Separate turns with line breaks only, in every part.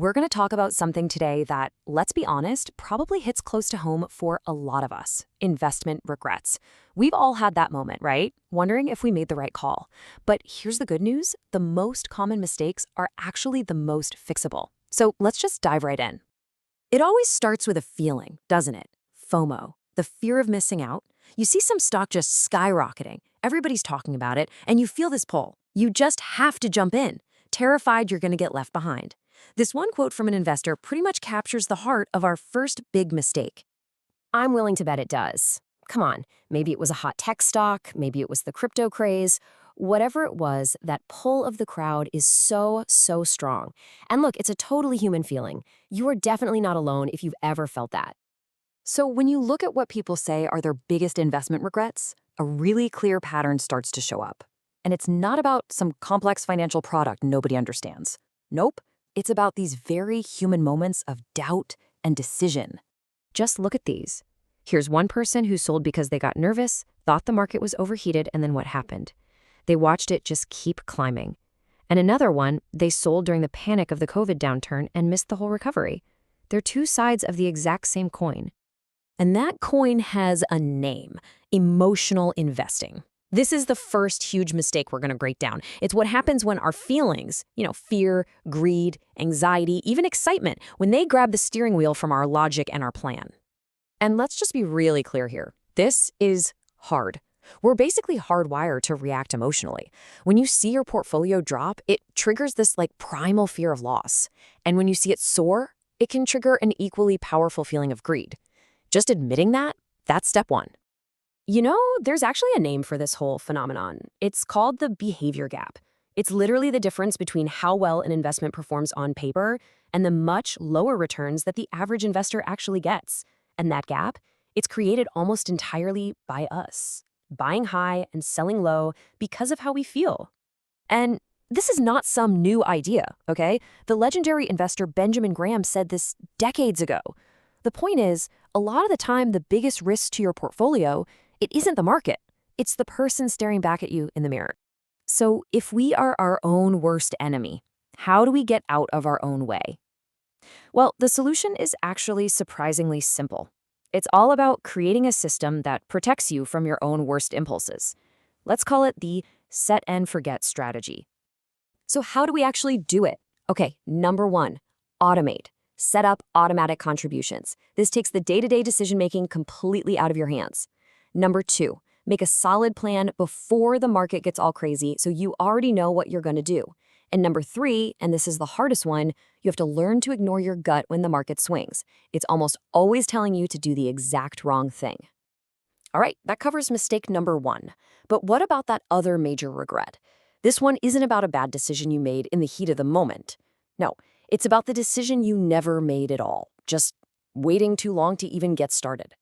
We're going to talk about something today that, let's be honest, probably hits close to home for a lot of us: investment regrets. We've all had that moment, right? Wondering if we made the right call. But here's the good news: the most common mistakes are actually the most fixable. So let's just dive right in. It always starts with a feeling, doesn't it? FOMO, the fear of missing out. You see some stock just skyrocketing, everybody's talking about it, and you feel this pull. You just have to jump in, terrified you're going to get left behind. This one quote from an investor pretty much captures the heart of our first big mistake.
I'm willing to bet it does. Come on, maybe it was a hot tech stock, maybe it was the crypto craze. Whatever it was, that pull of the crowd is so strong. And look, it's a totally human feeling. You are definitely not alone if you've ever felt that.
So when you look at what people say are their biggest investment regrets, a really clear pattern starts to show up. And it's not about some complex financial product nobody understands. Nope, it's about these very human moments of doubt and decision. Just look at these. Here's one person who sold because they got nervous, thought the market was overheated, and then what happened? They watched it just keep climbing. And another one, they sold during the panic of the COVID downturn and missed the whole recovery. They're two sides of the exact same coin. And that coin has a name: emotional investing. This is the first huge mistake we're going to break down. It's what happens when our feelings, fear, greed, anxiety, even excitement, when they grab the steering wheel from our logic and our plan. And let's just be really clear here. This is hard. We're basically hardwired to react emotionally. When you see your portfolio drop, it triggers this primal fear of loss. And when you see it soar, it can trigger an equally powerful feeling of greed. Just admitting that, that's step one. There's actually a name for this whole phenomenon. It's called the behavior gap. It's literally the difference between how well an investment performs on paper and the much lower returns that the average investor actually gets. And that gap, it's created almost entirely by us, buying high and selling low because of how we feel. And this is not some new idea, okay? The legendary investor Benjamin Graham said this decades ago. The point is, a lot of the time, the biggest risk to your portfolio, it isn't the market. It's the person staring back at you in the mirror. So if we are our own worst enemy, how do we get out of our own way? Well, the solution is actually surprisingly simple. It's all about creating a system that protects you from your own worst impulses. Let's call it the set and forget strategy. So how do we actually do it? Okay, number one, automate. Set up automatic contributions. This takes the day-to-day decision-making completely out of your hands. Number two, make a solid plan before the market gets all crazy so you already know what you're going to do. And number three, and this is the hardest one, you have to learn to ignore your gut when the market swings. It's almost always telling you to do the exact wrong thing. All right, that covers mistake number one. But what about that other major regret? This one isn't about a bad decision you made in the heat of the moment. No, it's about the decision you never made at all, just waiting too long to even get started.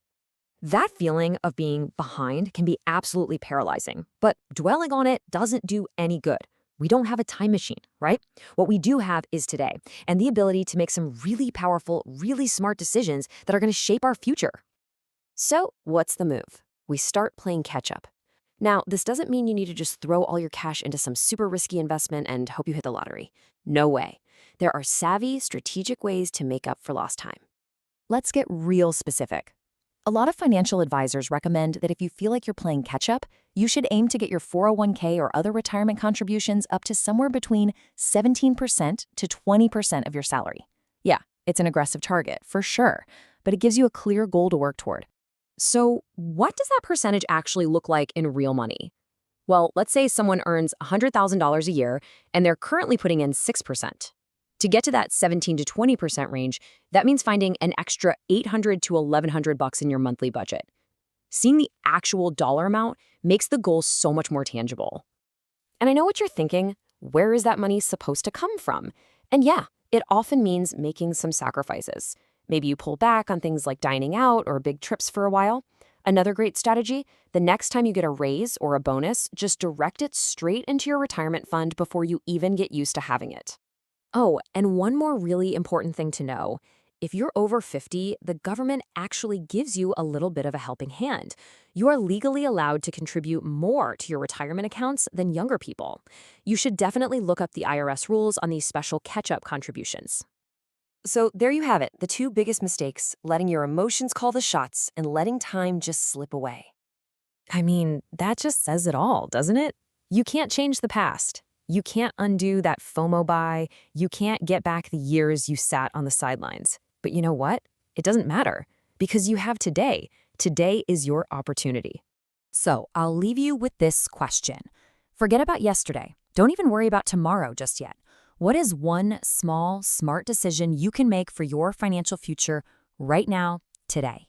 That feeling of being behind can be absolutely paralyzing, but dwelling on it doesn't do any good. We don't have a time machine, right? What we do have is today, and the ability to make some really powerful, really smart decisions that are going to shape our future. So what's the move? We start playing catch-up. Now, this doesn't mean you need to just throw all your cash into some super risky investment and hope you hit the lottery. No way. There are savvy, strategic ways to make up for lost time. Let's get real specific. A lot of financial advisors recommend that if you feel like you're playing catch-up, you should aim to get your 401k or other retirement contributions up to somewhere between 17% to 20% of your salary. Yeah, it's an aggressive target, for sure, but it gives you a clear goal to work toward. So what does that percentage actually look like in real money? Well, let's say someone earns $100,000 a year and they're currently putting in 6%. To get to that 17 to 20% range, that means finding an extra $800 to $1,100 in your monthly budget. Seeing the actual dollar amount makes the goal so much more tangible. And I know what you're thinking: where is that money supposed to come from? And yeah, it often means making some sacrifices. Maybe you pull back on things like dining out or big trips for a while. Another great strategy: the next time you get a raise or a bonus, just direct it straight into your retirement fund before you even get used to having it. Oh, and one more really important thing to know. If you're over 50, the government actually gives you a little bit of a helping hand. You are legally allowed to contribute more to your retirement accounts than younger people. You should definitely look up the IRS rules on these special catch-up contributions. So there you have it, the two biggest mistakes, letting your emotions call the shots and letting time just slip away.
I mean, that just says it all, doesn't it? You can't change the past. You can't undo that FOMO buy. You can't get back the years you sat on the sidelines. But you know what? It doesn't matter because you have today. Today is your opportunity.
So I'll leave you with this question. Forget about yesterday. Don't even worry about tomorrow just yet. What is one small, smart decision you can make for your financial future right now, today?